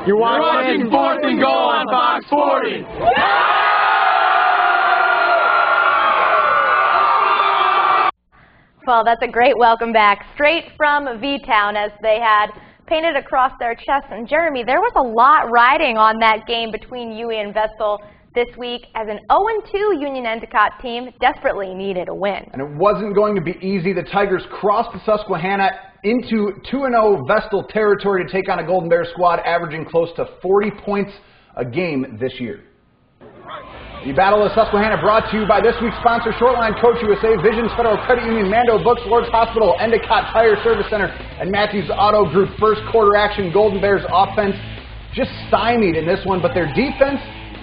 You're watching 4th and Goal on Fox 40. Well, that's a great welcome back, straight from V-Town, as they had painted across their chests. And Jeremy, there was a lot riding on that game between UE and Vestal this week, as an 0-2 Union Endicott team desperately needed a win. And it wasn't going to be easy. The Tigers crossed the Susquehanna into 2-0 Vestal territory to take on a Golden Bears squad averaging close to 40 points a game this year. The Battle of Susquehanna brought to you by this week's sponsor, Shortline Coach USA, Visions Federal Credit Union, Mando Books, Lord's Hospital, Endicott Tire Service Center, and Matthews Auto Group. First quarter action, Golden Bears offense just stymied in this one, but their defense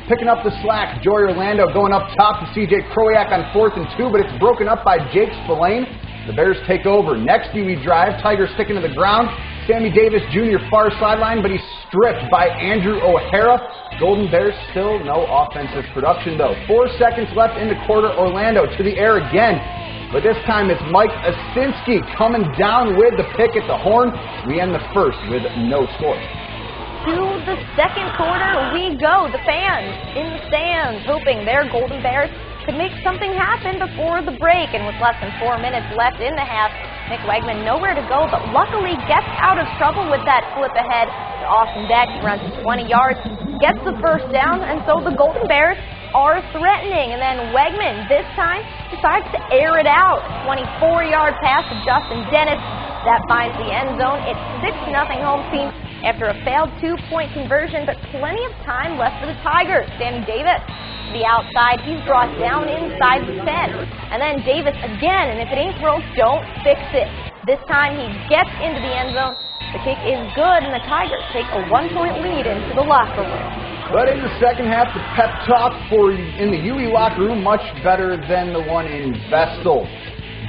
picking up the slack. Joey Orlando going up top to CJ Kroyak on 4th and 2, but it's broken up by Jake Spillane. The Bears take over. Next UE drive, Tigers sticking to the ground. Sammy Davis Jr. far sideline, but he's stripped by Andrew O'Hara. Golden Bears still no offensive production though. 4 seconds left in the quarter. Orlando to the air again, but this time it's Mike Osinski coming down with the pick at the horn. We end the first with no score. To the second quarter we go. The fans in the stands hoping their Golden Bears could make something happen before the break. And with less than 4 minutes left in the half, Nick Wegman nowhere to go, but luckily gets out of trouble with that flip ahead to Austin Beck. He runs 20 yards, gets the first down, and so the Golden Bears are threatening. And then Wegman this time decides to air it out. 24-yard pass to Justin Dennis. That finds the end zone. It's 6-0 home team after a failed 2-point conversion, but plenty of time left for the Tigers. Sammy Davis to the outside. He's brought down inside the 10. And then Davis again, and if it ain't broke, don't fix it. This time he gets into the end zone. The kick is good, and the Tigers take a 1-point lead into the locker room. But in the second half, the pep talk in the UE locker room much better than the one in Vestal.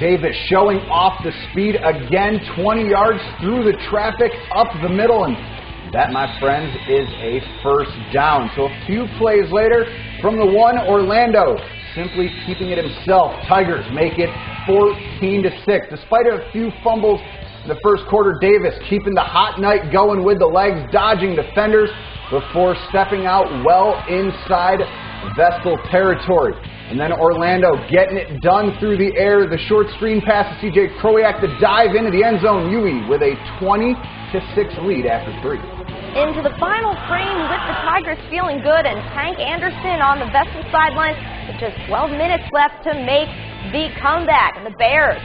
Davis showing off the speed again, 20 yards through the traffic, up the middle, and that, my friends, is a first down. So a few plays later, from the 1, Orlando simply keeping it himself. Tigers make it 14-6. Despite a few fumbles in the first quarter, Davis keeping the hot night going with the legs, dodging defenders before stepping out well inside Vestal territory. And then Orlando getting it done through the air. The short screen pass to CJ Kroyak to dive into the end zone. UE with a 20-6 lead after 3. Into the final frame with the Tigers feeling good, and Hank Anderson on the Vestal sideline with just 12 minutes left to make the comeback. And the Bears,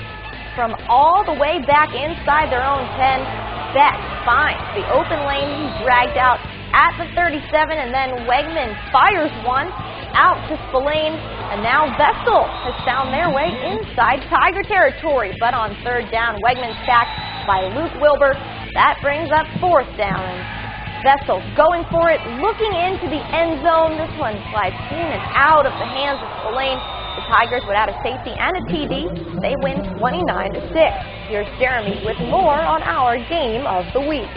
from all the way back inside their own 10, Beck finds the open lane. He's dragged out at the 37, and then Wegman fires one out to Spillane, and now Vestal has found their way inside Tiger territory. But on third down, Wegman sacked by Luke Wilbur. That brings up 4th down. Vestal going for it, looking into the end zone. This one slides in and out of the hands of Spillane. The Tigers, without a safety and a TD, they win 29-6. Here's Jeremy with more on our game of the week.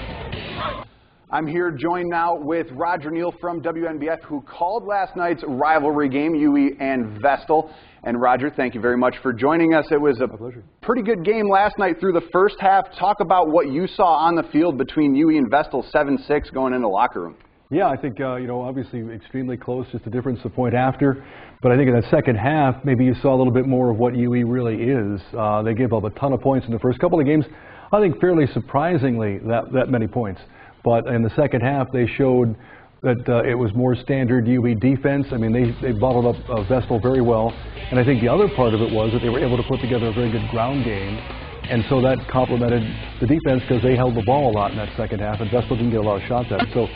I'm here joined now with Roger Neal from WNBF, who called last night's rivalry game, UE and Vestal. And Roger, thank you very much for joining us. It was a pretty good game last night through the first half. Talk about what you saw on the field between UE and Vestal, 7-6 going into the locker room. Yeah, I think, obviously extremely close, just a difference of point after. But I think in the second half, maybe you saw a little bit more of what UE really is. They gave up a ton of points in the first couple of games. I think fairly surprisingly that many points. But in the second half, they showed that it was more standard UE defense. I mean, they bottled up Vestal very well. And I think the other part of it was that they were able to put together a very good ground game. And so that complemented the defense because they held the ball a lot in that second half, and Vestal didn't get a lot of shots at it. So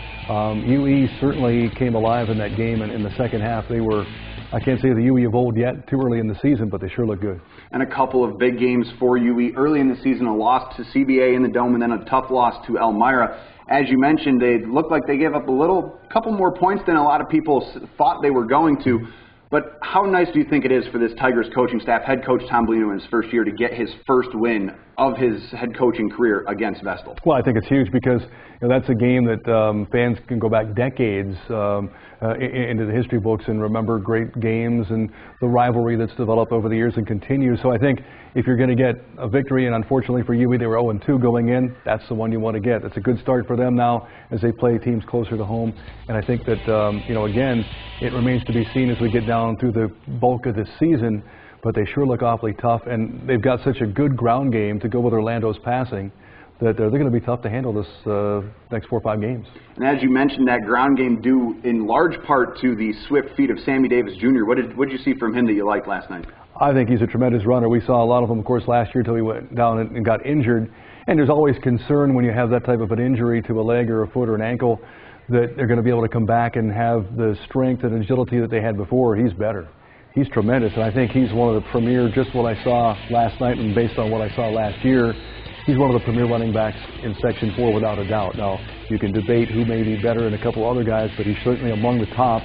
UE certainly came alive in that game, and in the second half they were, I can't say the UE of old yet, too early in the season, but they sure look good. And a couple of big games for UE. Early in the season, a loss to CBA in the Dome, and then a tough loss to Elmira. As you mentioned, they looked like they gave up a couple more points than a lot of people thought they were going to. But how nice do you think it is for this Tigers coaching staff, head coach Tom Bellino in his first year, to get his first win of his head coaching career against Vestal? Well, I think it's huge because that's a game that fans can go back decades into the history books and remember great games and the rivalry that's developed over the years and continues. So I think if you're going to get a victory, and unfortunately for UE, they were 0-2 going in, that's the one you want to get. It's a good start for them now as they play teams closer to home. And I think that, again, it remains to be seen as we get down through the bulk of this season, but they sure look awfully tough. And they've got such a good ground game to go with Orlando's passing that they're going to be tough to handle this next 4 or 5 games. And as you mentioned, that ground game due in large part to the swift feet of Sammy Davis Jr. What did you see from him that you liked last night? I think he's a tremendous runner. We saw a lot of him, of course, last year until he went down and got injured. And there's always concern when you have that type of an injury to a leg or a foot or an ankle that they're going to be able to come back and have the strength and agility that they had before. He's better. He's tremendous, and I think he's one of the premier, just what I saw last night and based on what I saw last year, he's one of the premier running backs in Section 4 without a doubt. Now, you can debate who may be better than a couple other guys, but he's certainly among the top.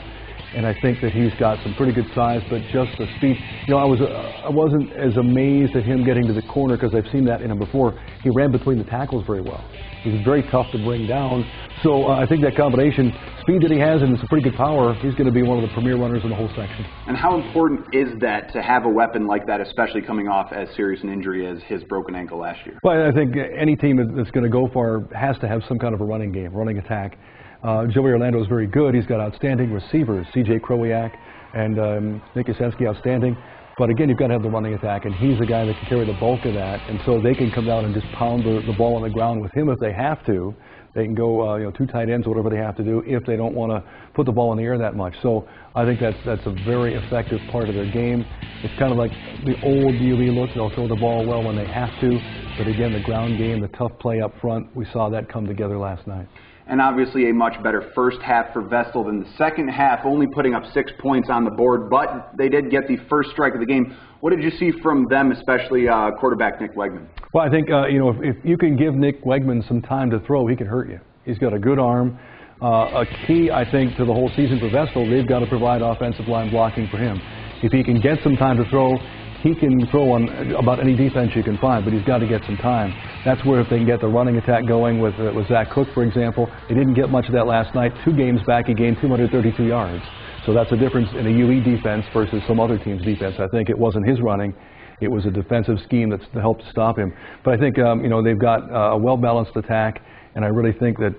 And I think that he's got some pretty good size, but just the speed. I wasn't as amazed at him getting to the corner because I've seen that in him before. He ran between the tackles very well. He was very tough to bring down. So I think that combination, speed that he has and some pretty good power, he's going to be one of the premier runners in the whole section. And how important is that to have a weapon like that, especially coming off as serious an injury as his broken ankle last year? Well, I think any team that's going to go far has to have some kind of a running game, running attack. Joey Orlando is very good. He's got outstanding receivers, C.J. Krowiak and Nick Yasenski, outstanding. But again, you've got to have the running attack, and he's the guy that can carry the bulk of that. And so they can come down and just pound the ball on the ground with him if they have to. They can go 2 tight ends, whatever they have to do, if they don't want to put the ball in the air that much. So I think that's a very effective part of their game. It's kind of like the old UE look. They'll throw the ball well when they have to. But again, the ground game, the tough play up front, we saw that come together last night. And obviously a much better first half for Vestal than the second half, only putting up 6 points on the board, but they did get the first strike of the game. What did you see from them, especially quarterback Nick Wegman? Well, I think, if you can give Nick Wegman some time to throw, he can hurt you. He's got a good arm. A key, I think, to the whole season for Vestal, they've got to provide offensive line blocking for him. If he can get some time to throw, he can throw on about any defense you can find, but he's got to get some time. That's where if they can get the running attack going with Zach Cook, for example, they didn't get much of that last night. 2 games back, he gained 232 yards. So that's a difference in a UE defense versus some other team's defense. I think it wasn't his running. It was a defensive scheme that's helped stop him. But I think, they've got a well-balanced attack, and I really think that,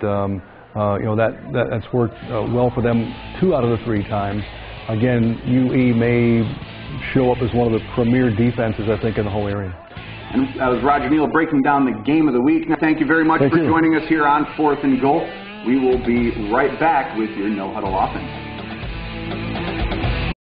that's worked well for them 2 out of the 3 times. Again, UE may show up as one of the premier defenses, I think, in the whole area. And that was Roger Neal breaking down the game of the week. Now, thank you very much for joining us here on 4th and Goal. We will be right back with your No Huddle Offense.